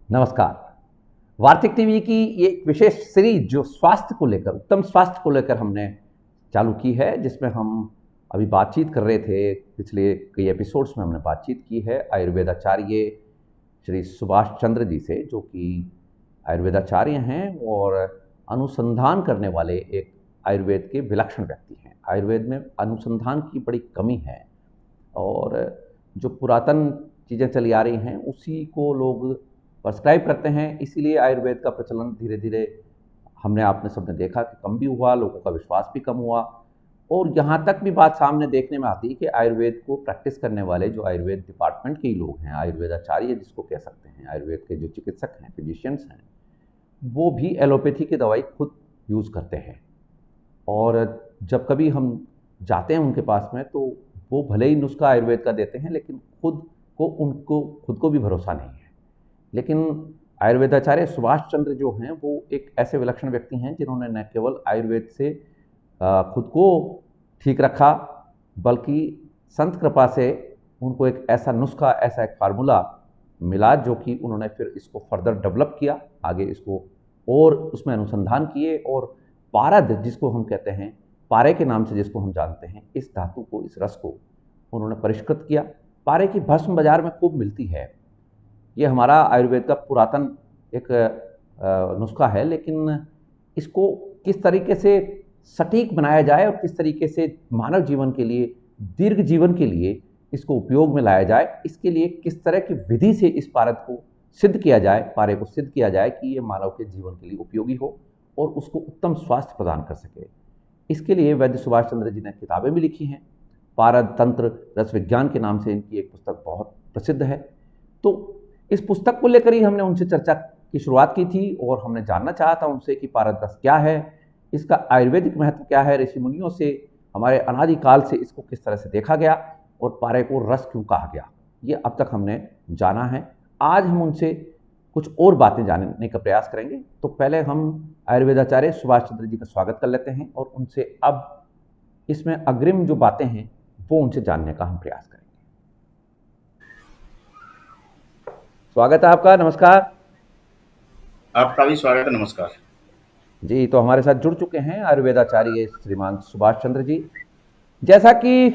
नमस्कार। वार्तिक टीवी की ये एक विशेष सीरीज जो स्वास्थ्य को लेकर, उत्तम स्वास्थ्य को लेकर हमने चालू की है, जिसमें हम अभी बातचीत कर रहे थे। पिछले कई एपिसोड्स में हमने बातचीत की है आयुर्वेदाचार्य श्री सुभाष चंद्र जी से, जो कि आयुर्वेदाचार्य हैं और अनुसंधान करने वाले एक आयुर्वेद के विलक्षण व्यक्ति हैं। आयुर्वेद में अनुसंधान की बड़ी कमी है और जो पुरातन चीज़ें चली आ रही हैं उसी को लोग प्रेस्क्राइब करते हैं। इसीलिए आयुर्वेद का प्रचलन धीरे धीरे हमने आपने सबने देखा कि कम भी हुआ, लोगों का विश्वास भी कम हुआ। और यहाँ तक भी बात सामने देखने में आती है कि आयुर्वेद को प्रैक्टिस करने वाले जो आयुर्वेद डिपार्टमेंट के ही लोग हैं, आयुर्वेदाचार्य जिसको कह सकते हैं, आयुर्वेद के जो चिकित्सक हैं, फिजिशियंस हैं, वो भी एलोपैथी की दवाई खुद यूज़ करते हैं। और जब कभी हम जाते हैं उनके पास में तो वो भले ही नुस्खा आयुर्वेद का देते हैं, लेकिन खुद को भी भरोसा नहीं है। लेकिन आयुर्वेदाचार्य सुभाष चंद्र जो हैं वो एक ऐसे विलक्षण व्यक्ति हैं जिन्होंने न केवल आयुर्वेद से खुद को ठीक रखा, बल्कि संत कृपा से उनको एक ऐसा नुस्खा, ऐसा एक फार्मूला मिला जो कि उन्होंने फिर इसको फर्दर डेवलप किया, आगे इसको और उसमें अनुसंधान किए। और पारद जिसको हम कहते हैं, पारे के नाम से जिसको हम जानते हैं, इस धातु को, इस रस को उन्होंने परिष्कृत किया। पारे की भस्म बाजार में खूब मिलती है। ये हमारा आयुर्वेद का पुरातन एक नुस्खा है, लेकिन इसको किस तरीके से सटीक बनाया जाए और किस तरीके से मानव जीवन के लिए, दीर्घ जीवन के लिए इसको उपयोग में लाया जाए, इसके लिए किस तरह की विधि से इस पारद को सिद्ध किया जाए, पारे को सिद्ध किया जाए कि ये मानव के जीवन के लिए उपयोगी हो और उसको उत्तम स्वास्थ्य प्रदान कर सके। इसके लिए वैद्य सुभाष चंद्र जी ने किताबें भी लिखी हैं। पारद तंत्र रस विज्ञान के नाम से इनकी एक पुस्तक बहुत प्रसिद्ध है। तो इस पुस्तक को लेकर ही हमने उनसे चर्चा की शुरुआत की थी और हमने जानना चाहा था उनसे कि पारद रस क्या है, इसका आयुर्वेदिक महत्व क्या है, ऋषि मुनियों से, हमारे अनादिकाल से इसको किस तरह से देखा गया और पारे को रस क्यों कहा गया, ये अब तक हमने जाना है। आज हम उनसे कुछ और बातें जानने का प्रयास करेंगे। तो पहले हम आयुर्वेदाचार्य सुभाष चंद्र जी का स्वागत कर लेते हैं और उनसे अब इसमें अग्रिम जो बातें हैं वो उनसे जानने का हम प्रयास करेंगे। स्वागत है आपका। नमस्कार। आपका भी स्वागत है। नमस्कार जी। तो हमारे साथ जुड़ चुके हैं आयुर्वेदाचार्य श्रीमान सुभाष चंद्र जी। जैसा कि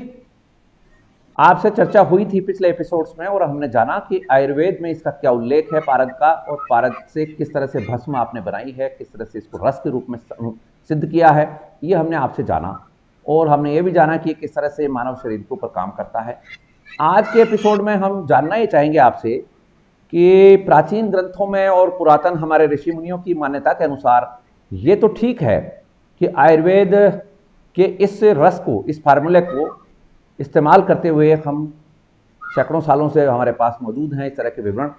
आपसे चर्चा हुई थी पिछले एपिसोड्स में और हमने जाना कि आयुर्वेद में इसका क्या उल्लेख है पारद का, और पारद से किस तरह से भस्म आपने बनाई है, किस तरह से इसको रस के रूप में सिद्ध किया है, ये हमने आपसे जाना। और हमने ये भी जाना कि किस तरह से मानव शरीर के ऊपर काम करता है। आज के एपिसोड में हम जानना ये चाहेंगे आपसे कि प्राचीन ग्रंथों में और पुरातन हमारे ऋषि मुनियों की मान्यता के अनुसार ये तो ठीक है कि आयुर्वेद के इस रस को, इस फार्मूले को इस्तेमाल करते हुए हम सैकड़ों सालों से हमारे पास मौजूद हैं इस तरह के विवरण,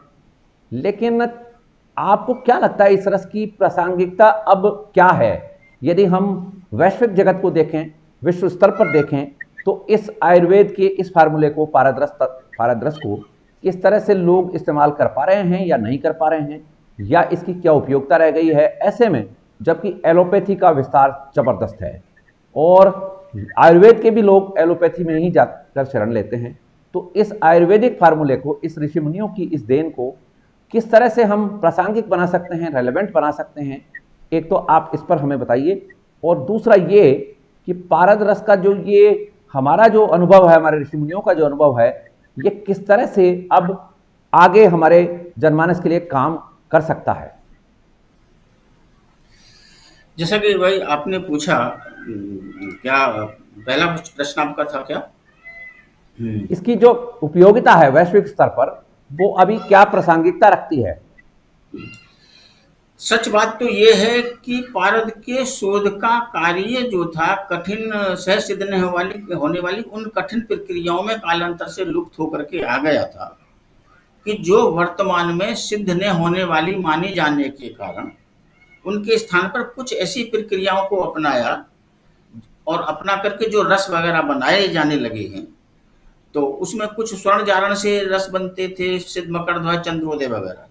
लेकिन आपको क्या लगता है इस रस की प्रासंगिकता अब क्या है? यदि हम वैश्विक जगत को देखें, विश्व स्तर पर देखें, तो इस आयुर्वेद के इस फार्मूले को, पारद रस को किस तरह से लोग इस्तेमाल कर पा रहे हैं या नहीं कर पा रहे हैं, या इसकी क्या उपयोगिता रह गई है ऐसे में, जबकि एलोपैथी का विस्तार जबरदस्त है और आयुर्वेद के भी लोग एलोपैथी में ही जाकर शरण लेते हैं। तो इस आयुर्वेदिक फार्मूले को, इस ऋषि मुनियों की इस देन को किस तरह से हम प्रासंगिक बना सकते हैं, रेलेवेंट बना सकते हैं, एक तो आप इस पर हमें बताइए। और दूसरा ये कि पारद रस का जो ये हमारा जो अनुभव है, हमारे ऋषि मुनियों का जो अनुभव है, ये किस तरह से अब आगे हमारे जनमानस के लिए काम कर सकता है। जैसा कि भाई आपने पूछा, क्या पहला प्रश्न आपका था क्या? इसकी जो उपयोगिता है वैश्विक स्तर पर, वो अभी क्या प्रासंगिकता रखती है? सच बात तो ये है कि पारद के शोध का कार्य जो था, कठिन सहज सिद्ध होने वाली उन कठिन प्रक्रियाओं में कालांतर से लुप्त होकर के आ गया था कि जो वर्तमान में सिद्ध न होने वाली माने जाने के कारण उनके स्थान पर कुछ ऐसी प्रक्रियाओं को अपनाया और अपना करके जो रस वगैरह बनाए जाने लगे हैं। तो उसमें कुछ स्वर्ण जारण से रस बनते थे, सिद्ध मकरध्वज, चंद्रोदय वगैरह।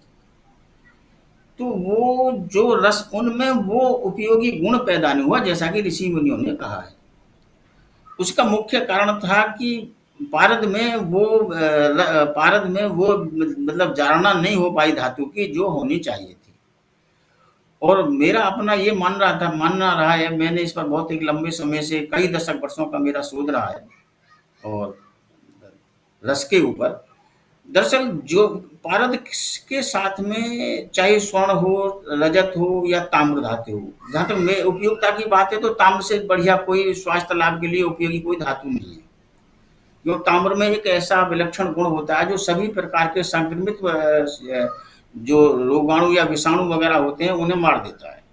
तो वो जो रस, उनमें वो उपयोगी गुण पैदा नहीं हुआ, जैसा कि ऋषि मुनियों ने कहा है। उसका मुख्य कारण था कि पारद में वो मतलब जारना नहीं हो पाई धातु की जो होनी चाहिए थी। और मेरा अपना ये मानना रहा है, मैंने इस पर बहुत एक लंबे समय से कई दशक वर्षों का मेरा शोध रहा है और रस के ऊपर। दरअसल जो पारद के साथ में चाहे स्वर्ण हो, रजत हो या ताम्र धातु हो, जहाँ तक मैं उपयोगिता की बात है तो ताम्र से बढ़िया कोई स्वास्थ्य लाभ के लिए उपयोगी कोई धातु नहीं है। क्यों? ताम्र में एक ऐसा विलक्षण गुण होता है जो सभी प्रकार के संक्रमित जो रोगाणु या विषाणु वगैरह होते हैं उन्हें मार देता है।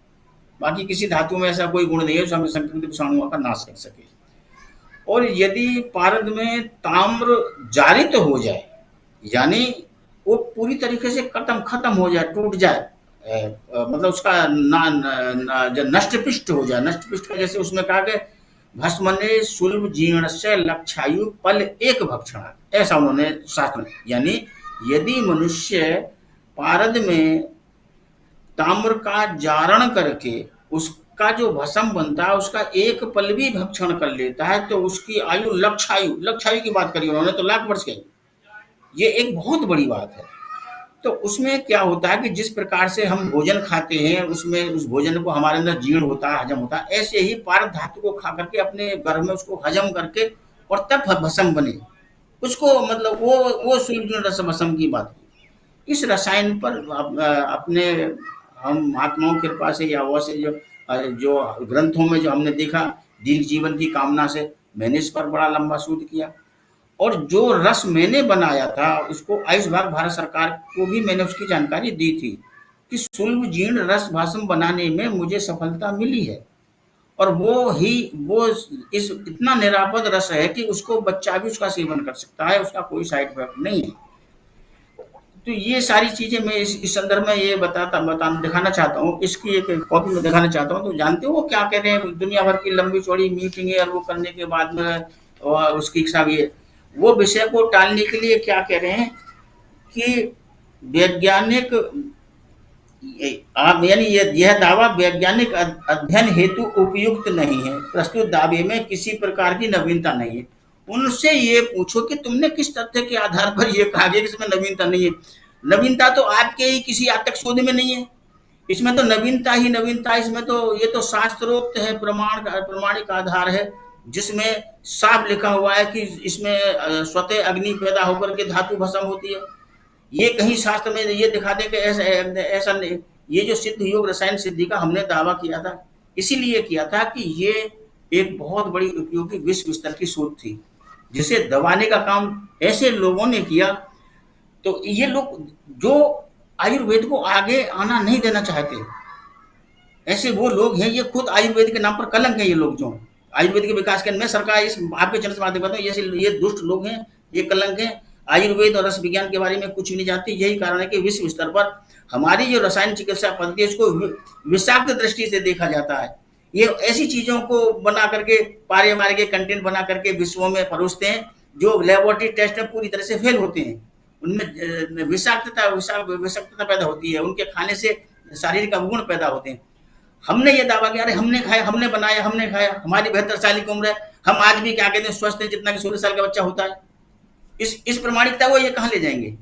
बाकी किसी धातु में ऐसा कोई गुण नहीं है जो हमें संक्रमित विषाणुओं का नाश कर सके। और यदि पारद में ताम्र जारित हो जाए, यानी वो पूरी तरीके से खत्म हो जाए, टूट जाए, मतलब उसका नष्ट पिष्ट हो जाए। नष्ट पिष्ट का जैसे उसमें कहा कि भस्मने सुलभ जीर्ण से लक्षायु पल एक भक्षण, ऐसा उन्होंने शास्त्र, यानी यदि मनुष्य पारद में ताम्र का जारण करके उसका जो भस्म बनता है उसका एक पल भी भक्षण कर लेता है तो उसकी आयु लक्षायु की बात करी उन्होंने, तो लाख वर्ष की। ये एक बहुत बड़ी बात है। तो उसमें क्या होता है कि जिस प्रकार से हम भोजन खाते हैं उसमें उस भोजन को हमारे अंदर जीर्ण होता है, हजम होता है, ऐसे ही पारद धातु को खा करके अपने गर्भ में उसको हजम करके और तब भस्म बने, उसको मतलब वो सुलभ रस भस्म की बात की। इस रसायन पर अपने हम महात्माओं की कृपा से या वैसे जो ग्रंथों में जो हमने देखा, दीर्घ जीवन की कामना से मैंने इस पर बड़ा लंबा शोध किया। और जो रस मैंने बनाया था उसको आयुष विभाग भारत सरकार को भी मैंने उसकी जानकारी दी थी कि सुलभ जीर्ण रस भाषम बनाने में मुझे सफलता मिली है। और वो इस इतना निरापद रस है कि उसको बच्चा भी उसका सेवन कर सकता है, उसका कोई साइड इफेक्ट नहीं है। तो ये सारी चीजें मैं इस संदर्भ में ये दिखाना चाहता हूँ, इसकी एक कॉपी में दिखाना चाहता हूँ। तो जानते हो वो क्या कह रहे हैं, दुनिया भर की लंबी चौड़ी मीटिंग है और वो करने के बाद में और उसकी इच्छा भी है, वो विषय को टालने के लिए क्या कह रहे हैं कि वैज्ञानिक यानी यह दावा वैज्ञानिक अध्ययन हेतु उपयुक्त नहीं है, प्रस्तुत दावे में किसी प्रकार की नवीनता नहीं है। उनसे ये पूछो कि तुमने किस तथ्य के आधार पर ये कहा कि इसमें नवीनता नहीं है। नवीनता तो आपके ही किसी आज तक शोध में नहीं है, इसमें तो नवीनता ही नवीनता, इसमें तो ये तो शास्त्रोक्त है, प्रमाणिक आधार है जिसमें साफ लिखा हुआ है कि इसमें स्वतः अग्नि पैदा होकर के धातु भस्म होती है। ये कहीं शास्त्र में ये दिखा दे कि ऐसा नहीं। ये जो सिद्ध योग रसायन सिद्धि का हमने दावा किया था, इसीलिए किया था कि ये एक बहुत बड़ी उपयोगी विश्व स्तर की शोध थी जिसे दबाने का काम ऐसे लोगों ने किया। तो ये लोग जो आयुर्वेद को आगे आना नहीं देना चाहते, ऐसे वो लोग हैं, ये खुद आयुर्वेद के नाम पर कलंक है। ये लोग जो आयुर्वेद के विकास के मैं सरकार इस आपके चैनल से बात करता हूँ, ये दुष्ट लोग हैं, ये कलंक हैं। आयुर्वेद और रस विज्ञान के बारे में कुछ भी नहीं जानते। यही कारण है कि विश्व स्तर पर हमारी जो रसायन चिकित्सा पद्धति है उसको विषाक्त दृष्टि से देखा जाता है। ये ऐसी चीजों को बना करके पारे मारे के कंटेंट बना करके विश्वों में परोसते हैं जो लेबोरेटरी टेस्ट में पूरी तरह से फेल होते हैं। उनमें विषाक्तता पैदा होती है, उनके खाने से शारीरिक अवगुण पैदा होते हैं। हमने ये दावा किया, अरे हमने खाया, हमने बनाया, हमने खाया, हमारी 72 साल की उम्र है, हम आज भी क्या कहते हैं स्वस्थ हैं जितना कि 16 साल का बच्चा होता है। इस प्रमाणिकता को ये कहाँ ले जाएंगे?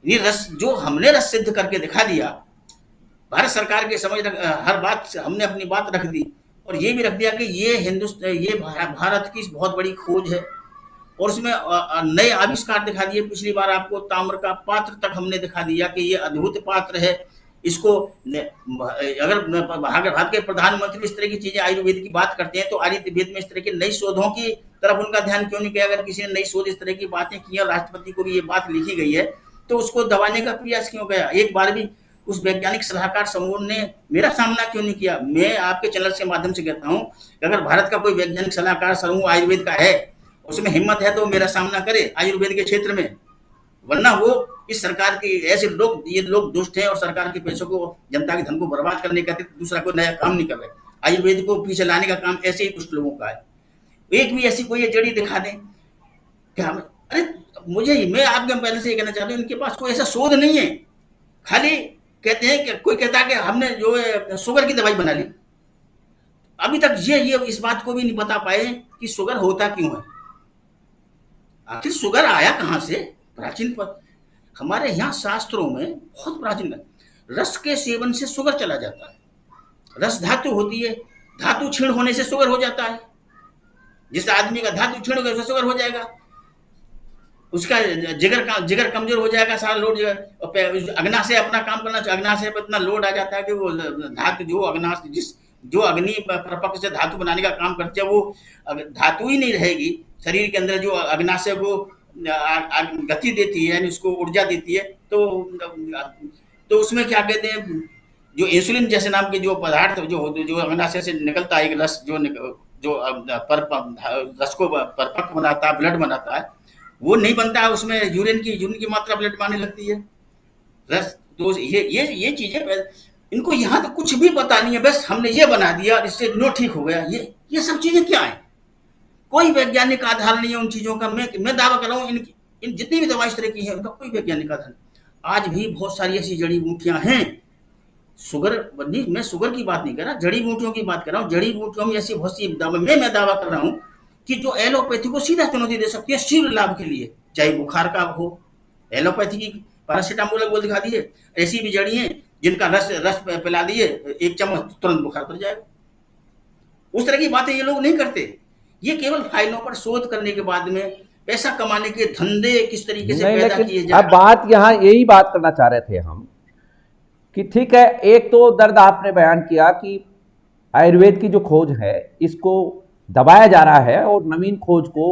ये रस जो हमने रस सिद्ध करके दिखा दिया, भारत सरकार के समझ हर बात हमने अपनी बात रख दी और ये भी रख दिया कि ये भारत की बहुत बड़ी खोज है और उसमें नए आविष्कार दिखा दिए। पिछली बार आपको ताम्र का पात्र तक हमने दिखा दिया कि ये अद्भुत पात्र है। इसको अगर भारत के प्रधानमंत्री इस तरह की चीजें आयुर्वेद की बात करते हैं तो आयुर्वेद में इस तरह के नई शोधों की तरफ उनका ध्यान क्यों नहीं किया? अगर किसी ने नई शोध इस तरह की बातें की और राष्ट्रपति को भी ये बात लिखी गई है तो उसको दबाने का प्रयास क्यों गया? एक बार भी उस वैज्ञानिक सलाहकार समूह ने मेरा सामना क्यों नहीं किया? मैं आपके चैनल के माध्यम से कहता हूं कि अगर भारत का कोई वैज्ञानिक सलाहकार समूह आयुर्वेद का है, उसमें हिम्मत है तो मेरा सामना करे आयुर्वेद के क्षेत्र में, वरना वो इस सरकार की ऐसे लोग, ये लोग दुष्ट हैं और सरकार के पैसों को, जनता के धन को बर्बाद करने का दूसरा कोई नया काम नहीं कर रहे। आयुर्वेद को पीछे लाने का काम ऐसे ही दुष्ट लोगों का है। एक भी ऐसी कोई जड़ी दिखा दें क्या? अरे मैं आपके पहले से ये कहना चाहता हूँ, इनके पास कोई ऐसा शोध नहीं है। खाली कहते हैं कि कोई कहता है कि हमने जो है शुगर की दवाई बना ली। अभी तक ये इस बात को भी नहीं बता पाए कि शुगर होता क्यों है। आखिर शुगर आया कहाँ से? प्राचीन पर हमारे यहाँ शास्त्रों में बहुत प्राचीन रस के सेवन से शुगर चला जाता है। रस धातु होती है, धातु क्षीण होने से शुगर हो जाता है। जिस आदमी का धातु क्षीण हो गया उसका शुगर हो जाएगा, उसका जिगर कमजोर हो जाएगा, सारा लोड अग्नाशय अपना काम करना चाहिए, अग्नाशय पर इतना लोड आ जाता है कि वो धातु जो अग्नि परपक्व से धातु बनाने का काम करती है वो धातु ही नहीं रहेगी शरीर के अंदर, जो अग्नाशय को गति देती है, यानी उसको ऊर्जा देती है, तो उसमें क्या कहते हैं, जो इंसुलिन जैसे नाम के जो पदार्थ जो अग्नाशय से निकलता है, एक रस जो रस को परिपक्व बनाता है, ब्लड बनाता है, वो नहीं बनता है, उसमें यूरिन की मात्रा ब्लड में आने लगती है। रस तो ये चीजें इनको यहाँ तो कुछ भी पता नहीं है, बस हमने ये बना दिया और इससे नो ठीक हो गया। ये सब चीजें क्या है? कोई वैज्ञानिक आधार नहीं है उन चीजों का। मैं दावा कर रहा हूँ इन जितनी भी दवा इस तरह की है उनका कोई वैज्ञानिक आधार नहीं। आज भी बहुत सारी ऐसी जड़ी बूटियां हैं, मैं शुगर की बात नहीं कर रहा, जड़ी बूटियों की बात कर रहा हूँ। जड़ी बूटियों में ऐसी बहुत सी मैं दावा कर रहा हूँ कि जो एलोपैथी को सीधा चुनौती दे सकती है शीघ्र लाभ के लिए, चाहे बुखार का हो, एलोपैथी की पैरासीटामोल बोल दिखा दिए, ऐसी भी जड़ी हैं जिनका रस पिला दिए, एक चम्मच तुरंत बुखार कर जाएगा। उस तरह की बातें ये लोग नहीं करते। ये केवल फाइलों पर शोध करने के बाद में पैसा कमाने के धंधे किस तरीके से पैदा किए जाए। अब बात यहाँ यही बात करना चाह रहे थे हम कि ठीक है, एक तो दर्द आपने बयान किया कि आयुर्वेद की जो खोज है इसको दबाया जा रहा है और नवीन खोज को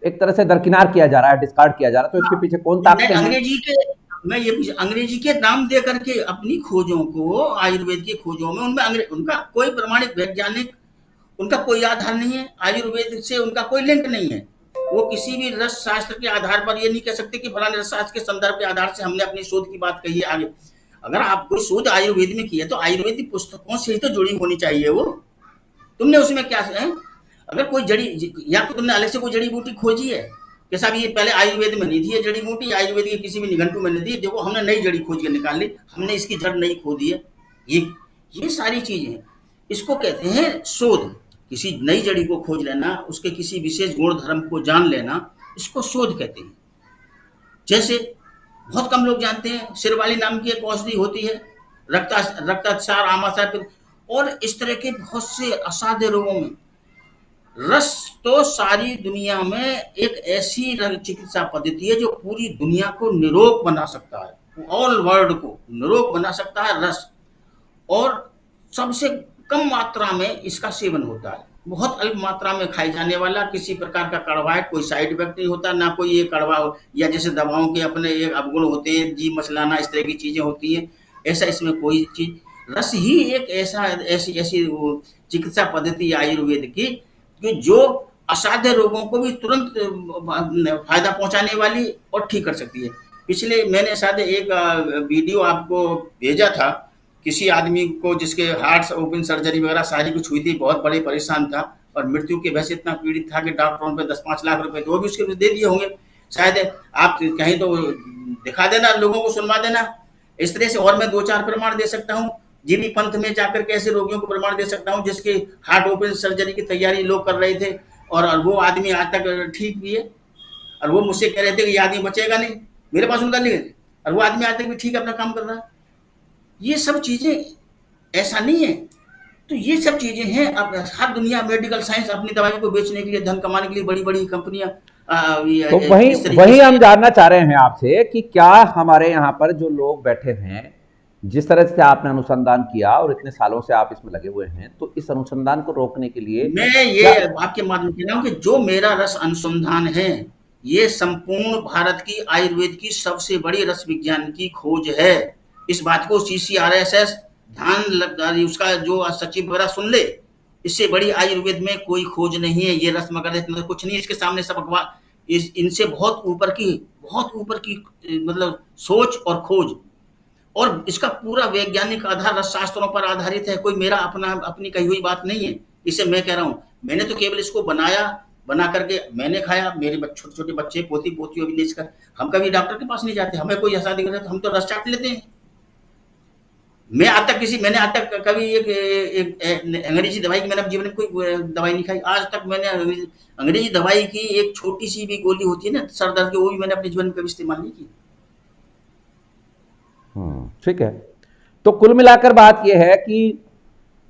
एक तरह से दरकिनार किया जा रहा है, डिस्कार्ड किया जा रहा है, तो इसके पीछे कौन ताकतें हैं? अंग्रेजी के नाम दे करके अपनी खोजों को, आयुर्वेद की खोजों में उनमें उनका कोई प्रमाणित वैज्ञानिक उनका कोई आधार नहीं है, आयुर्वेद से उनका कोई लिंक नहीं है। वो किसी भी रस शास्त्र के आधार पर ये नहीं कह सकते कि फलाने रस शास्त्र के संदर्भ के आधार से हमने अपनी शोध की बात कही है आगे। अगर आप कोई शोध आयुर्वेद में की है तो आयुर्वेदिक पुस्तकों से ही तो जुड़ी होनी चाहिए वो। तुमने उसमें क्या है? अगर कोई जड़ी या तो तुमने अलग से कोई जड़ी बूटी खोजी है कि साहब ये पहले आयुर्वेद में नहीं थी, ये जड़ी बूटी आयुर्वेद के किसी भी निघंटू में नहीं थी, देखो हमने नई जड़ी खोज के निकाल ली, हमने इसकी जड़ नहीं खोदी है। ये सारी चीजें इसको कहते हैं शोध। किसी नई जड़ी को खोज लेना, उसके किसी विशेष गुण धर्म को जान लेना, इसको शोध कहते हैं। जैसे बहुत कम लोग जानते हैं सिरवाली नाम की एक औषधि होती है, रक्ताचार, आमाशय और इस तरह के बहुत से असाध्य रोगों में रस तो सारी दुनिया में एक ऐसी चिकित्सा पद्धति है जो पूरी दुनिया को निरोग बना सकता है, ऑल वर्ल्ड को निरोग बना सकता है रस। और सबसे कम मात्रा में इसका सेवन होता है, बहुत अल्प मात्रा में खाई जाने वाला, किसी प्रकार का कड़वाहट, कोई साइड इफेक्ट नहीं होता, ना कोई ये कड़वा या जैसे दवाओं के अपने एक अवगुण होते हैं, जी मचलाना, इस तरह की चीजें होती हैं, ऐसा इसमें कोई चीज। रस ही एक ऐसी चिकित्सा पद्धति आयुर्वेद की कि जो असाध्य रोगों को भी तुरंत फायदा पहुंचाने वाली और ठीक कर सकती है। पिछले मैंने शायद एक वीडियो आपको भेजा था, किसी आदमी को जिसके हार्ट ओपन सर्जरी वगैरह सारी कुछ हुई थी, बहुत बड़े परेशान था और मृत्यु के वैसे इतना पीड़ित था कि डॉक्टरों पे 10-5 लाख रुपए तो वो भी उसके दे दिए होंगे। शायद आप कहीं तो दिखा देना, लोगों को सुनवा देना। इस तरह से और मैं 2-4 प्रमाण दे सकता हूँ, जीवी पंथ में जाकर के ऐसे रोगियों को प्रमाण दे सकता हूँ जिसके हार्ट ओपन सर्जरी की तैयारी लोग कर रहे थे और वो आदमी आज तक ठीक भी है, और वो मुझसे कह रहे थे कि ये आदमी बचेगा नहीं, मेरे पास उनका नहीं है, और वो आदमी आज तक भी ठीक अपना काम कर रहा है। ये सब चीजें ऐसा नहीं है। तो ये सब चीजें हैं। अब हर दुनिया मेडिकल साइंस अपनी दवाई को बेचने के लिए, धन कमाने के लिए बड़ी बड़ी कंपनियां तो वही हम जानना चाह रहे हैं आपसे कि क्या हमारे यहाँ पर जो लोग बैठे हैं, जिस तरह से आपने अनुसंधान किया और इतने सालों से आप इसमें लगे हुए हैं, तो इस अनुसंधान को रोकने के लिए मैं ये आपके माध्यम से कह रहा हूं कि जो मेरा रस अनुसंधान है ये संपूर्ण भारत की आयुर्वेद की सबसे बड़ी रस विज्ञान की खोज है। इस बात को CCRSS ध्यान उसका जो सचिव वगैरह सुन ले, इससे बड़ी आयुर्वेद में कोई खोज नहीं है। ये रस्म मतलब कुछ नहीं, इसके सामने सब इनसे बहुत ऊपर की मतलब सोच और खोज, और इसका पूरा वैज्ञानिक आधार रस शास्त्रों पर आधारित है। कोई मेरा अपनी कही हुई बात नहीं है। इसे मैं कह रहा हूँ, मैंने तो केवल इसको बना करके मैंने खाया, मेरे छोटे छोटे बच्चे, पोती पोतियों भी नहीं। हम कभी डॉक्टर के पास नहीं जाते, हमें कोई ऐसा दिख रहा है तो हम तो रस चाट लेते हैं। मैंने आज तक कभी एक अंग्रेजी दवाई की मैंने अपने जीवन में कोई दवाई नहीं खाई। आज तक मैंने अंग्रेजी दवाई की एक छोटी सी भी गोली होती है ना सर दर्द की, वो भी मैंने अपने जीवन में कभी इस्तेमाल नहीं की। ठीक है। तो कुल मिलाकर बात यह है कि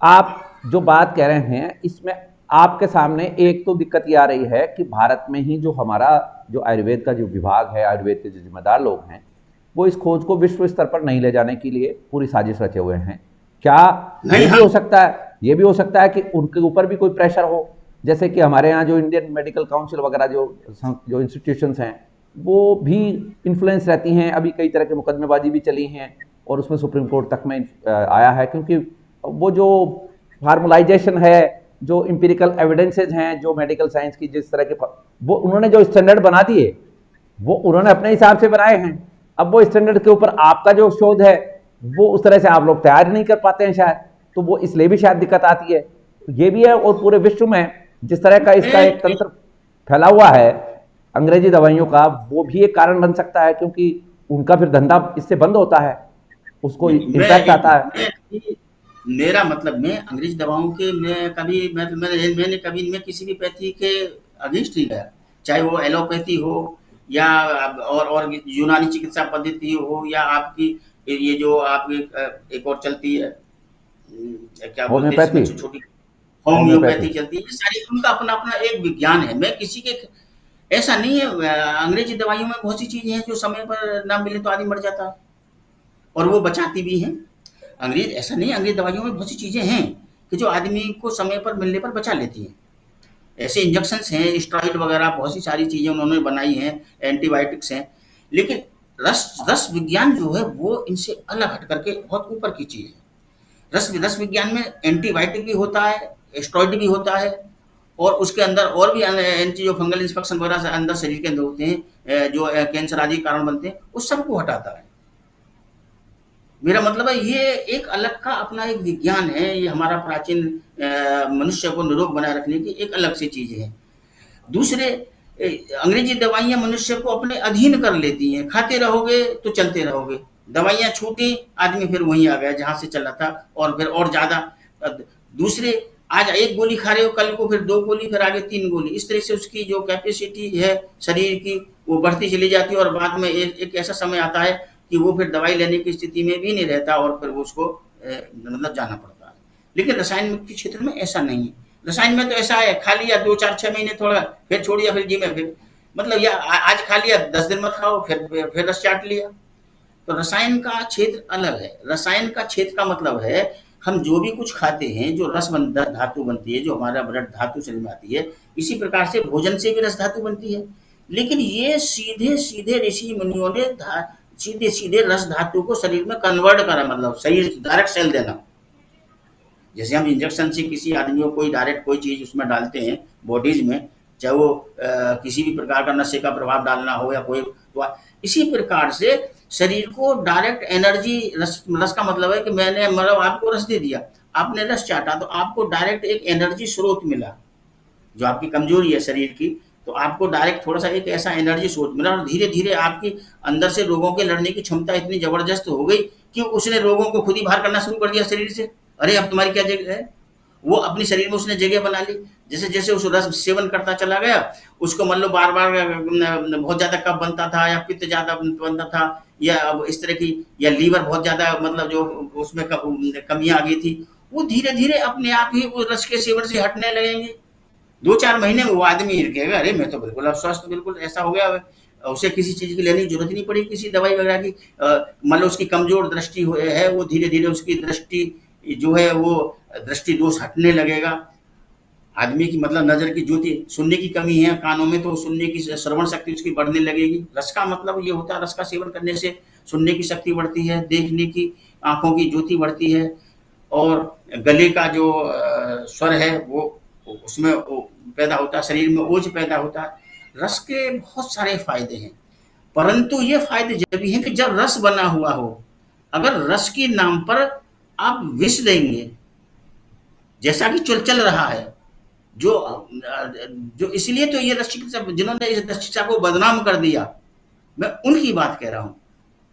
आप जो बात कह रहे हैं इसमें आपके सामने एक तो दिक्कत ये आ रही है कि भारत में ही जो हमारा जो आयुर्वेद का जो विभाग है, आयुर्वेद के जो जिम्मेदार लोग हैं, वो इस खोज को विश्व स्तर पर नहीं ले जाने के लिए पूरी साजिश रचे हुए हैं। क्या नहीं, ये भी हाँ। हो सकता है, ये भी हो सकता है कि उनके ऊपर भी कोई प्रेशर हो, जैसे कि हमारे यहाँ जो इंडियन मेडिकल काउंसिल वगैरह जो इंस्टीट्यूशंस हैं वो भी इन्फ्लुएंस रहती हैं। अभी कई तरह के मुकदमेबाजी भी चली हैं और उसमें सुप्रीम कोर्ट तक में आया है, क्योंकि वो जो फार्मलाइजेशन है, जो इम्पिरिकल एविडेंसेज हैं, जो मेडिकल साइंस की जिस तरह के वो उन्होंने जो स्टैंडर्ड बना दिए वो उन्होंने अपने हिसाब से बनाए हैं। अब वो स्टैंडर्ड के ऊपर आपका जो शोध है वो उस तरह से आप लोग तैयार नहीं कर पाते हैं शायद, तो वो इसलिए भी शायद दिक्कत आती है। ये भी है। और पूरे विश्व में जिस तरह का इसका एक तंत्र फैला हुआ है अंग्रेजी दवाइयों का, वो भी एक कारण बन सकता है, क्योंकि उनका फिर धंधा इससे बंद होता है, उसको इम्पैक्ट आता है। मेरा मतलब मैं अंग्रेज दवाओं के मैंने कभी मैं किसी भी पैथी के अगेंस्ट नहीं गया, चाहे वो एलोपैथी हो या और यूनानी चिकित्सा पद्धति हो या आपकी ये जो आपकी एक और चलती है, क्या बोलते हैं इसमें होम्योपैथी। छोटी होम्योपैथी चलती है। ये सारी उनका अपना अपना एक विज्ञान है। मैं किसी के ऐसा नहीं है। अंग्रेजी दवाइयों में बहुत सी चीजें हैं जो समय पर ना मिले तो आदमी मर जाता है और वो बचाती भी हैं। ऐसा नहीं है, अंग्रेज दवाइयों में बहुत सी चीजें हैं कि जो आदमी को समय पर मिलने पर बचा लेती हैं। ऐसे इंजेक्शंस हैं, स्टेरॉइड वगैरह बहुत सी सारी चीजें उन्होंने बनाई हैं, एंटीबायोटिक्स हैं। लेकिन रस रस विज्ञान जो है वो इनसे अलग हट करके बहुत ऊपर की चीज है। रस विज्ञान में एंटीबायोटिक भी होता है, स्टेरॉइड भी होता है और उसके अंदर और भी एंटी जो फंगल इंस्पेक्शन वगैरह से अंदर शरीर के अंदर होते हैं, जो कैंसर आदि कारण बनते हैं, उस सबको हटाता है। मेरा मतलब है ये एक अलग का अपना एक विज्ञान है। ये हमारा प्राचीन मनुष्य को निरोग बनाए रखने की एक अलग सी चीज है। दूसरे अंग्रेजी दवाइयां मनुष्य को अपने अधीन कर लेती हैं। खाते रहोगे तो चलते रहोगे, दवाइयां छूटी आदमी फिर वहीं आ गया जहां से चला था और फिर और ज्यादा। दूसरे आज एक गोली खा रहे हो, कल को फिर 2 गोली, फिर आगे 3 गोली, इस तरह से उसकी जो कैपेसिटी है शरीर की वो बढ़ती चली जाती है और बाद में एक ऐसा समय आता है कि वो फिर दवाई लेने की स्थिति में भी नहीं रहता और फिर वो उसको मतलब जाना पड़ता है। लेकिन रसायन के क्षेत्र में ऐसा नहीं है। रसायन में तो ऐसा है, खा लिया 2-4-6 महीने थोड़ा, फिर छोड़ दिया, फिर जी में फिर मतलब या आज खा लिया 10 दिन मत खाओ, फिर रस चाट लिया। तो रसायन का क्षेत्र अलग है। रसायन का क्षेत्र का मतलब है हम जो भी कुछ खाते हैं, जो धातु बनती है, जो हमारा ब्लड धातु शरीर में आती है, इसी प्रकार से भोजन से भी रस धातु बनती है। लेकिन ये सीधे सीधे ऋषि मुनियों ने सीधे सीधे रस धातु को शरीर में कन्वर्ट करा, मतलब शरीर डायरेक्ट सेल देना। जैसे हम इंजेक्शन से किसी आदमी को कोई डायरेक्ट कोई चीज उसमें डालते हैं बॉडीज में, चाहे वो किसी भी प्रकार का नशे का प्रभाव डालना हो या कोई, तो इसी प्रकार से शरीर को डायरेक्ट एनर्जी रस का मतलब है कि मैंने मतलब आपको रस दे दिया, आपने रस चाटा तो आपको डायरेक्ट एक एनर्जी स्रोत मिला। जो आपकी कमजोरी है शरीर की, तो आपको डायरेक्ट थोड़ा सा एक ऐसा एनर्जी सोर्स मिला और धीरे धीरे आपकी अंदर से रोगों के लड़ने की क्षमता इतनी जबरदस्त हो गई कि उसने रोगों को खुद ही बाहर करना शुरू कर दिया शरीर से। अरे अब तुम्हारी क्या जगह है, वो अपनी शरीर में उसने जगह बना ली। जैसे जैसे उस रस सेवन करता चला गया, उसको मान लो बार बार बहुत ज्यादा कफ बनता था या पित्त ज्यादा बनता था या इस तरह की, या लीवर बहुत ज्यादा मतलब जो उसमें कमियां आ गई थी, वो धीरे धीरे अपने आप ही उस रस के सेवन से हटने लगेंगे। 2-4 महीने में वो आदमी कहेगा अरे मैं तो बिल्कुल अब स्वस्थ, बिल्कुल ऐसा हो गया, उसे किसी चीज की लेने की जरूरत नहीं पड़ी, किसी दवाई वगैरह की। मान लो उसकी कमजोर दृष्टि है, वो धीरे धीरे उसकी दृष्टि जो है वो दृष्टि दोष हटने लगेगा। आदमी की मतलब नजर की ज्योति, सुनने की कमी है कानों में, तो सुनने की श्रवण शक्ति उसकी बढ़ने लगेगी। रस का मतलब ये होता है, रस का सेवन करने से सुनने की शक्ति बढ़ती है, देखने की आंखों की ज्योति बढ़ती है और गले का जो स्वर है वो उसमें पैदा होता है, शरीर में ओज पैदा होता है। रस के बहुत सारे फायदे हैं, परंतु ये फायदे जब भी हैं कि जब रस बना हुआ हो। अगर रस के नाम पर आप विष देंगे, जैसा कि चल रहा है, जो इसलिए तो ये रस चिकित्सा जिन्होंने इस रस चिकित्सा को बदनाम कर दिया, मैं उनकी बात कह रहा हूं।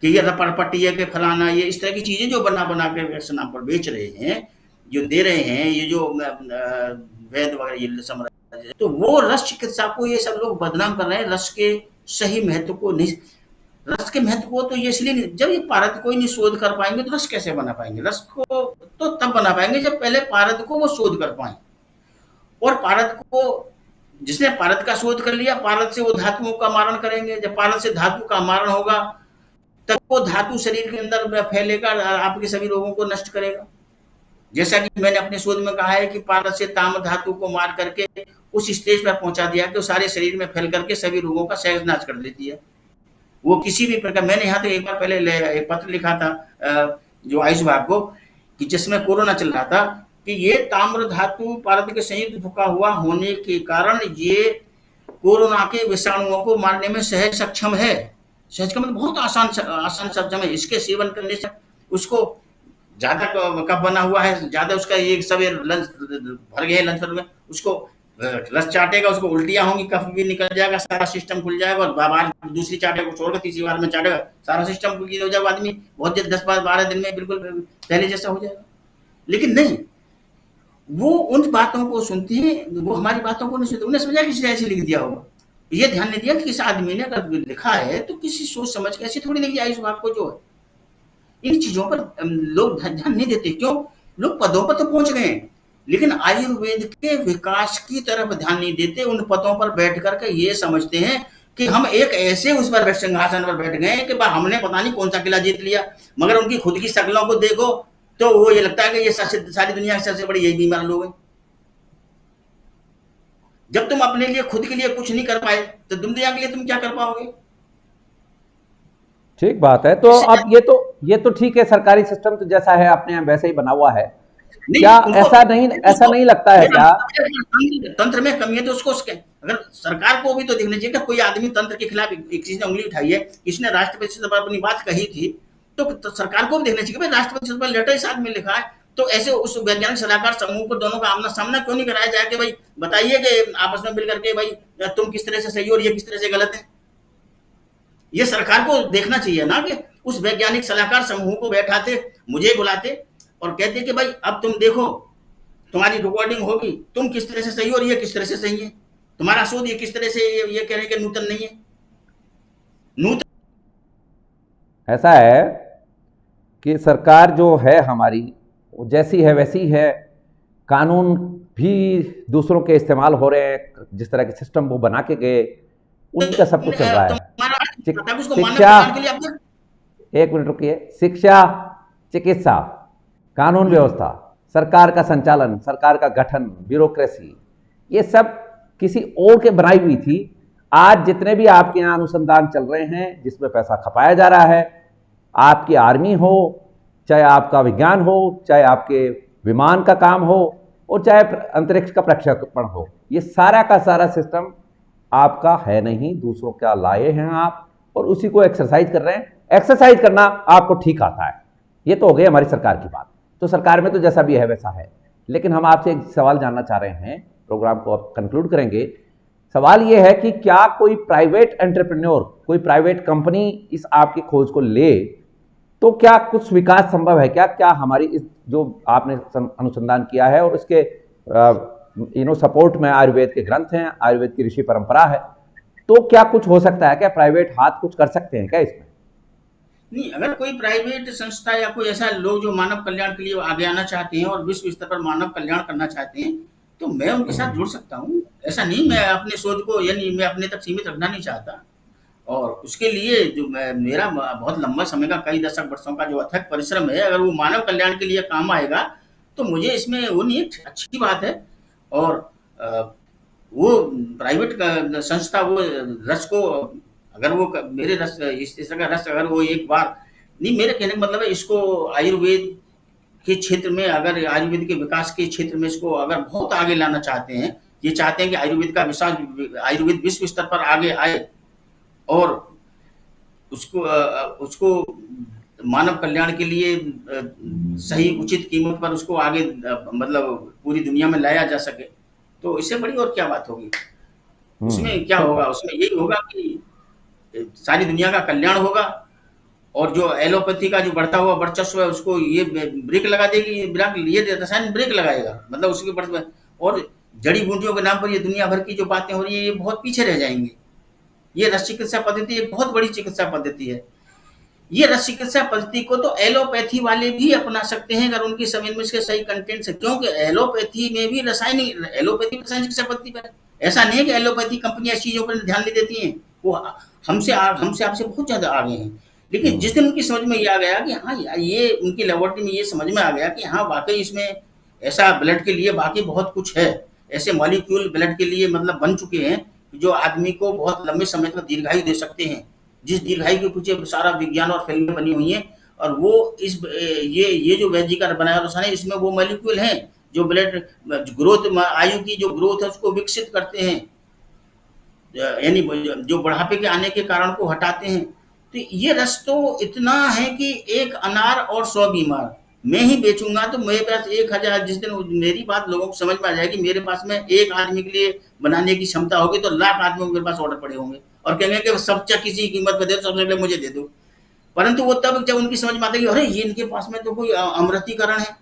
कि ये रपरपटी है कि फलाना, ये इस तरह की चीजें जो बना बना के वैक्सीन नाम पर बेच रहे हैं, जो दे रहे हैं, ये जो वैद वगैरह ये साम्राज्य, तो वो रस चिकित्सा को ये सब लोग बदनाम कर रहे हैं। रस के सही महत्व को नहीं, रस के महत्व को तो ये इसलिए नहीं, जब ये पारद को ही नहीं शोध कर पाएंगे तो रस कैसे बना पाएंगे? रस को तो तब बना पाएंगे जब पहले पारद को वो शोध कर पाए। और पारद को, जिसने पारद का शोध कर लिया, पारद से वो धातुओं का मारण करेंगे। जब पारद से धातु का मारण होगा तब वो धातु शरीर के अंदर फैलेगा, आपके सभी रोगों को नष्ट करेगा। जैसा कि मैंने अपने शोध में कहा है कि पारद से ताम धातु को मार करके उस स्टेज पर पहुंचा दिया कि वो सारे शरीर में फैल करके सभी रोगों का सहज नाश कर देती है। वो किसी भी प्रकार, मैंने यहाँ तो एक बार पहले एक पत्र लिखा था जो आयुष विभाग को, कि जिसमें कोरोना चल रहा था, कि ये ताम्र धातु पारद के संयुक्त फुका हुआ होने के कारण ये कोरोना के विषाणुओं को मारने में सहज सक्षम है। सहज का मतलब बहुत आसान सक्षम है। इसके सेवन करने से उसको ज्यादा कफ बना हुआ है, ज्यादा उसका ये सब लंच भर गए, लंच में उसको रस चाटेगा, उसको उल्टियां होंगी, कफ भी निकल जाएगा, सारा सिस्टम खुल जाएगा, और बार दूसरी चाटेगा, छोड़कर तीसरी बार में चाटेगा, सारा सिस्टम खुल हो जाएगा, आदमी बहुत जल्द 10-12 दिन में बिल्कुल पहले जैसा हो जाएगा। लेकिन नहीं, वो उन बातों को सुनते हैं, वो हमारी बातों को नहीं सुनते। उन्हें समझा किसी ऐसे लिख दिया होगा, ये ध्यान नहीं दिया कि इस आदमी ने अगर लिखा है तो किसी सोच समझ के, ऐसे थोड़ी नहीं आयुष विभाग को जो है इन चीजों पर लोग ध्यान नहीं देते। क्यों? लोग पदों पर तो पहुंच गए हैं, लेकिन आयुर्वेद के विकास की तरफ ध्यान नहीं देते। उन पदों पर बैठ करके ये समझते हैं कि हम एक ऐसे उस पर सिंहासन पर बैठ गए कि हमने पता नहीं कौन सा किला जीत लिया, मगर उनकी खुद की शक्लों को देखो तो वो ये लगता है कि ये सारी दुनिया के सबसे बड़े यही बीमार लोग हैं। जब तुम अपने लिए खुद के लिए कुछ नहीं कर पाए तो दुनिया के लिए तुम क्या कर पाओगे? ठीक बात है। तो अब ये तो ठीक है, सरकारी सिस्टम तो जैसा है अपने यहाँ वैसे ही बना हुआ है। क्या ऐसा नहीं लगता है क्या तंत्र में कमी है? तो उसको अगर सरकार को भी तो देखना चाहिए कि कोई आदमी तंत्र के खिलाफ किसी ने उंगली उठाई है, किसने राष्ट्रपति से अपनी बात कही थी, तो सरकार को भी देखना चाहिए कि राष्ट्रपति से लेटर इस आदमी लिखा है, तो ऐसे उस वैज्ञानिक सलाहकार समूह को दोनों का आमना सामना क्यों नहीं कराया जाए कि भाई बताइए कि आपस में मिल करके भाई तुम किस तरह से सही और ये किस तरह से गलत है। ये सरकार को देखना चाहिए ना कि उस वैज्ञानिक सलाहकार समूह को बैठाते, मुझे बुलाते और कहते कि भाई अब तुम देखो, तुम्हारी रिकॉर्डिंग होगी, तुम किस तरह से सही और ये किस तरह से सही है, तुम्हारा शोध ये किस तरह से ये कह रहे हैं कि नूतन नहीं है। नूतन ऐसा है कि सरकार जो है हमारी जैसी है वैसी है, कानून भी दूसरों के इस्तेमाल हो रहे हैं, जिस तरह के सिस्टम वो बना के गए उनका सब कुछ चल रहा है। शिक्षा, एक मिनट रुकिए, शिक्षा, चिकित्सा, कानून व्यवस्था, सरकार का संचालन, सरकार का गठन, ब्यूरोक्रेसी, ये सब किसी और के बनाई हुई थी। आज जितने भी आपके यहाँ अनुसंधान चल रहे हैं जिसमें पैसा खपाया जा रहा है, आपकी आर्मी हो, चाहे आपका विज्ञान हो, चाहे आपके विमान का काम हो, और चाहे अंतरिक्ष का प्रक्षेपण हो, ये सारा का सारा सिस्टम आपका है नहीं, दूसरों का लाए हैं आप, और उसी को एक्सरसाइज कर रहे हैं। एक्सरसाइज करना आपको ठीक आता है, ये तो हो गई हमारी सरकार की बात। तो सरकार में तो जैसा भी है वैसा है। लेकिन हम आपसे एक सवाल जानना चाह रहे हैं, प्रोग्राम को अब कंक्लूड करेंगे। सवाल ये है कि क्या कोई प्राइवेट एंटरप्रेन्योर, कोई प्राइवेट कंपनी इस आपकी खोज को ले तो क्या कुछ विकास संभव है? क्या हमारी इस जो आपने अनुसंधान किया है और इसके सपोर्ट में आयुर्वेद के ग्रंथ हैं, आयुर्वेद की ऋषि परंपरा है, तो क्या कुछ हो सकता है? क्या प्राइवेट हाथ कुछ कर सकते हैं क्या इसमें? नहीं, अगर कोई प्राइवेट संस्था या कोई ऐसा लोग जो मानव कल्याण के लिए आगे आना चाहते हैं और विश्व स्तर पर मानव कल्याण करना चाहते हैं, तो मैं उनके साथ जुड़ सकता हूँ। ऐसा नहीं, मैं अपने शोध को यानी मैं अपने तक सीमित रखना नहीं चाहता, और उसके लिए जो मेरा बहुत लंबा समय का, कई दशक वर्षों का जो अथक परिश्रम है, अगर वो मानव कल्याण के लिए काम आएगा तो मुझे इसमें वो नहीं, अच्छी बात है। और वो प्राइवेट संस्था वो रस को, अगर वो मेरे रस, इस तरह का रस अगर वो एक बार नहीं, मेरे कहने का मतलब है इसको आयुर्वेद के क्षेत्र में, अगर आयुर्वेद के विकास के क्षेत्र में इसको अगर बहुत आगे लाना चाहते हैं, ये चाहते हैं कि आयुर्वेद का विकास, आयुर्वेद विश्व स्तर पर आगे आए और उसको मानव कल्याण के लिए सही उचित कीमत पर उसको आगे मतलब पूरी दुनिया में लाया जा सके, तो इससे बड़ी और क्या बात होगी? उसमें क्या होगा? उसमें यही होगा कि सारी दुनिया का कल्याण होगा और जो एलोपैथी का जो बढ़ता हुआ वर्चस्व है उसको ये ब्रेक लगा देगी, ये रसायन ब्रेक लगाएगा, मतलब उसके बढ़। और जड़ी बूटियों के नाम पर ये दुनिया भर की जो बातें हो रही है ये बहुत पीछे रह जाएंगी। ये रस चिकित्सा पद्धति एक बहुत बड़ी चिकित्सा पद्धति है। ये रस चिकित्सा पद्धति को तो एलोपैथी वाले भी अपना सकते हैं अगर उनकी समझ में इसके सही कंटेंट है, क्योंकि एलोपैथी में भी एलोपैथी रासायनिक चिकित्सा पद्धति पर। ऐसा नहीं है कि एलोपैथी कंपनियां इस चीजों पर ध्यान नहीं देती हैं, वो हमसे आपसे बहुत ज्यादा आगे हैं। लेकिन जिस दिन उनकी समझ में ये आ गया कि हाँ ये उनकी लेबोरेटरी में ये समझ में आ गया कि हाँ वाकई इसमें ऐसा ब्लड के लिए बाकी बहुत कुछ है, ऐसे मॉलिक्यूल ब्लड के लिए मतलब बन चुके हैं जो आदमी को बहुत लंबे समय तक दीर्घायु दे सकते हैं, जिस दीर्घायु के पीछे सारा विज्ञान और फिल्में बनी हुई हैं। और वो इस ये जो वैद्य का बनाया रसायन है इसमें वो मॉलिक्यूल हैं जो ब्लड ग्रोथ आयु की जो ग्रोथ है उसको विकसित करते हैं, यानी जो बुढ़ापे के आने के कारण को हटाते हैं। तो ये रस तो इतना है कि एक अनार और 100 बीमार मैं ही बेचूंगा तो मेरे पास 1000, जिस दिन मेरी बात लोगों को समझ में आ जाएगी मेरे पास में एक आदमी के लिए बनाने की क्षमता होगी तो लाख आदमियों के मेरे पास ऑर्डर पड़े होंगे और कहेंगे कि सब किसी की कीमत पर दे सबसे पहले मुझे दे दो। परंतु वो तब जब उनकी समझ में आता है कि अरे ये इनके पास में तो कोई अमृतीकरण है,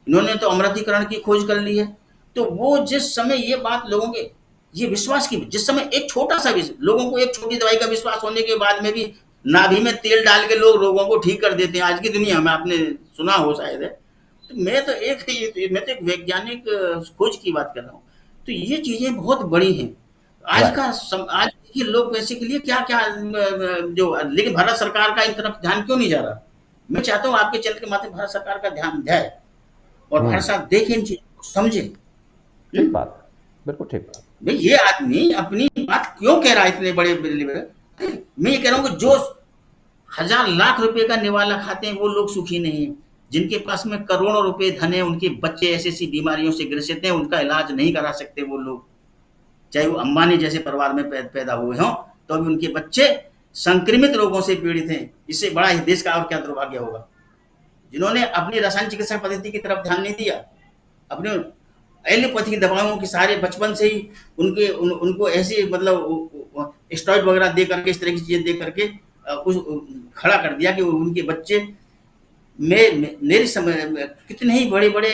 इन्होंने तो अमृतीकरण की खोज कर ली है। तो वो जिस समय ये बात लोगों के ये विश्वास की जिस समय एक छोटा सा लोगों को एक छोटी दवाई का विश्वास होने के बाद में भी नाभि में तेल डाल के लोग रोगों को ठीक कर देते हैं आज की दुनिया में, आपने सुना हो शायद है। तो मैं तो एक वैज्ञानिक खोज की बात कर रहा हूँ। तो ये चीजें बहुत बड़ी हैं आज के लोग पैसे के लिए क्या क्या जो, लेकिन भारत सरकार का इन तरफ ध्यान क्यों नहीं जा रहा? मैं चाहता हूँ आपके चैनल के माध्यम भारत सरकार का ध्यान जाए और भारत सरकार देखे इन चीजों को समझे। ठीक बात, बिल्कुल ठीक बात। भाई ये आदमी अपनी बात क्यों कह रहा है इतने बड़े मैं ये कह रहा हूँ कि जो 1000 लाख रुपए का निवाला खाते हैं वो लोग सुखी नहीं है, जिनके पास में करोड़ों रुपए धन है उनके बच्चे ऐसी बीमारियों से ग्रसित हैं उनका इलाज नहीं करा सकते वो लोग, चाहे वो अंबानी जैसे परिवार में पैदा हुए हों तो भी उनके बच्चे संक्रमित रोगों से पीड़ित हैं। इससे बड़ा इस देश का और क्या दुर्भाग्य होगा जिन्होंने अपनी रासायनिक चिकित्सा पद्धति की तरफ ध्यान नहीं दिया, अपने एलोपैथी दवाओं के सारे बचपन से ही उनको ऐसे मतलब स्टेरॉइड वगैरह दे करके इस तरह की चीजें दे करके कुछ खड़ा कर दिया कि उनके बच्चे मेरे समय कितने ही बड़े बड़े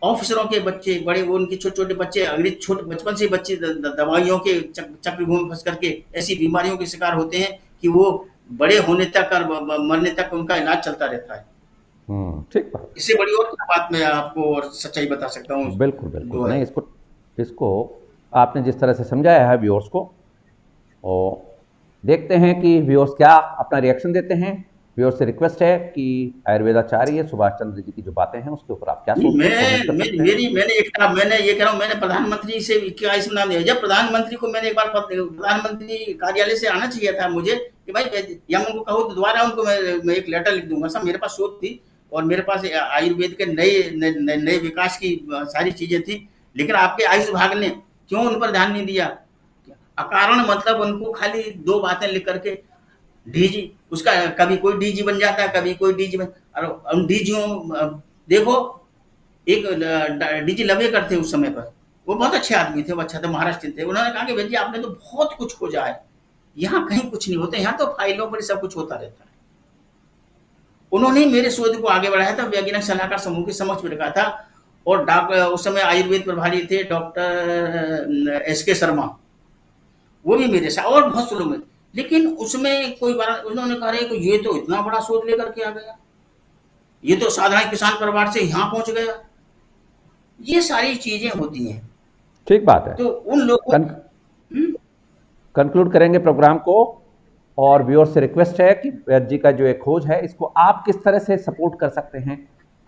ऑफिसरों के बच्चे बड़े वो उनके छोटे छोटे बच्चे अंग्रेज छोटे बचपन से बच्चे दवाइयों के चक्रव्यूह में फंस करके ऐसी बीमारियों के शिकार होते हैं कि वो बड़े होने तक और मरने तक उनका इलाज चलता रहता है। ठीक बात। इससे बड़ी और क्या बात मैं आपको और सच्चाई बता सकता हूँ? बिल्कुल बिल्कुल नहीं, इसको आपने जिस तरह से समझाया है व्यूअर्स को, और देखते हैं कि व्यूअर्स क्या अपना रिएक्शन देते हैं। व्यूअर्स से रिक्वेस्ट है कि आयुर्वेदाचार्य सुभाष चंद्र जी की जो बातें हैं उसके ऊपर आप क्या सोचते हैं? मैंने ये कह रहा हूँ, मैंने प्रधानमंत्री से क्या इसमें नाम दिया, जब प्रधानमंत्री को मैंने एक बार प्रधानमंत्री कार्यालय से आना चाहिए था मुझे कि भाई या मैं उनको कहूँ तो दोबारा उनको मैं एक लेटर लिख दूंगा। सब मेरे पास शोध थी और मेरे पास आयुर्वेद के नए विकास की सारी चीजें थी, लेकिन आपके आयुष विभाग ने क्यों उन पर ध्यान नहीं दिया? अकारण मतलब उनको खाली 2 बातें लिख करके डीजी, उसका कभी कोई डीजी बन जाता है कभी कोई डीजी बन, और डीजीओ देखो एक डीजी लवेकर थे उस समय पर, वो बहुत अच्छे आदमी थे, वो अच्छा थे, महाराष्ट्र थे। उन्होंने कहा कि भैया आपने तो बहुत कुछ खोजा है, यहाँ कहीं कुछ नहीं होता, यहाँ तो फाइलों पर सब कुछ होता रहता है। उन्होंने मेरे शोध को आगे बढ़ाया था, वैज्ञानिक सलाहकार समूह के समक्ष में रखा था, और उस समय आयुर्वेद प्रभारी थे डॉक्टर SK शर्मा, वो भी मेरे साथ, और बहुत से लोग। लेकिन उसमें कोई बात उन्होंने कहा कि ये तो इतना बड़ा शोध लेकर के आ गया, ये तो साधारण किसान परिवार से यहाँ पहुंच गया। ये सारी चीजें होती हैं। ठीक बात है। तो उन लोगों कंक्लूड करेंगे प्रोग्राम को, और व्यूअर से रिक्वेस्ट है कि वैद्य जी का जो एक खोज है इसको आप किस तरह से सपोर्ट कर सकते हैं,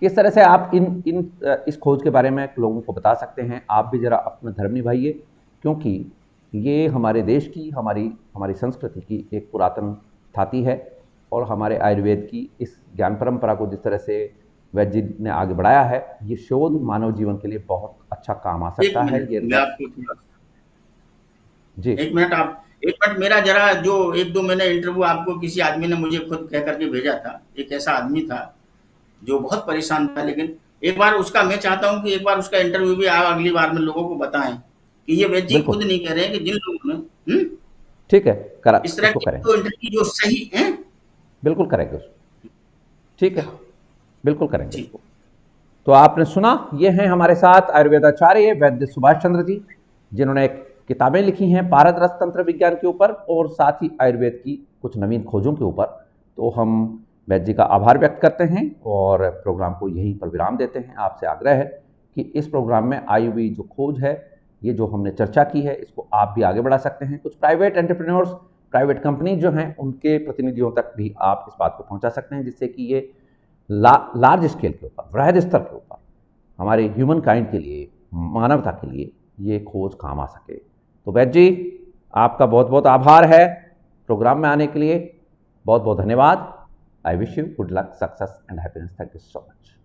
किस तरह से आप इस खोज के बारे में लोगों को बता सकते हैं। आप भी जरा अपना धर्म निभाइए, क्योंकि ये हमारे देश की हमारी संस्कृति की एक पुरातन थाती है, और हमारे आयुर्वेद की इस ज्ञान परंपरा को जिस तरह से वैद्य जी ने आगे बढ़ाया है, ये शोध मानव जीवन के लिए बहुत अच्छा काम आ सकता है। ये जी एक मिनट मेरा जरा जो 1-2 मैंने इंटरव्यू आपको किसी आदमी ने मुझे खुद कह करके भेजा था, एक ऐसा आदमी था जो बहुत परेशान था, लेकिन एक बार उसका मैं चाहता हूं कि एक बार उसका इंटरव्यू भी आप अगली बार में लोगों को बताएं कि ये वैद्य जी खुद नहीं कह रहे हैं कि जिन लोगों ने ठीक है इस तरह की इंटरव्यू जो सही है बिल्कुल करेंगे उसको, ठीक है, बिल्कुल करेंगे जी। उसको। तो आपने सुना, ये हैं हमारे साथ आयुर्वेदाचार्य वैद्य सुभाष चंद्र जी, जिन्होंने किताबें लिखी हैं पारद रस तंत्र विज्ञान के ऊपर और साथ ही आयुर्वेद की कुछ नवीन खोजों के ऊपर। तो हम वैद्य जी का आभार व्यक्त करते हैं और प्रोग्राम को यहीं पर विराम देते हैं। आपसे आग्रह है कि इस प्रोग्राम में आई हुई जो खोज है, ये जो हमने चर्चा की है, इसको आप भी आगे बढ़ा सकते हैं। कुछ प्राइवेट एंटरप्रेन्योर्स, प्राइवेट कंपनी जो हैं, उनके प्रतिनिधियों तक भी आप इस बात को पहुंचा सकते हैं, जिससे कि ये लार्ज स्केल के ऊपर, वृहद स्तर के ऊपर हमारे ह्यूमन काइंड के लिए, मानवता के लिए ये खोज काम आ सके। तो वैद्य जी, आपका बहुत बहुत आभार है प्रोग्राम में आने के लिए, बहुत बहुत धन्यवाद। I wish you good luck, success and happiness. Thank you so much.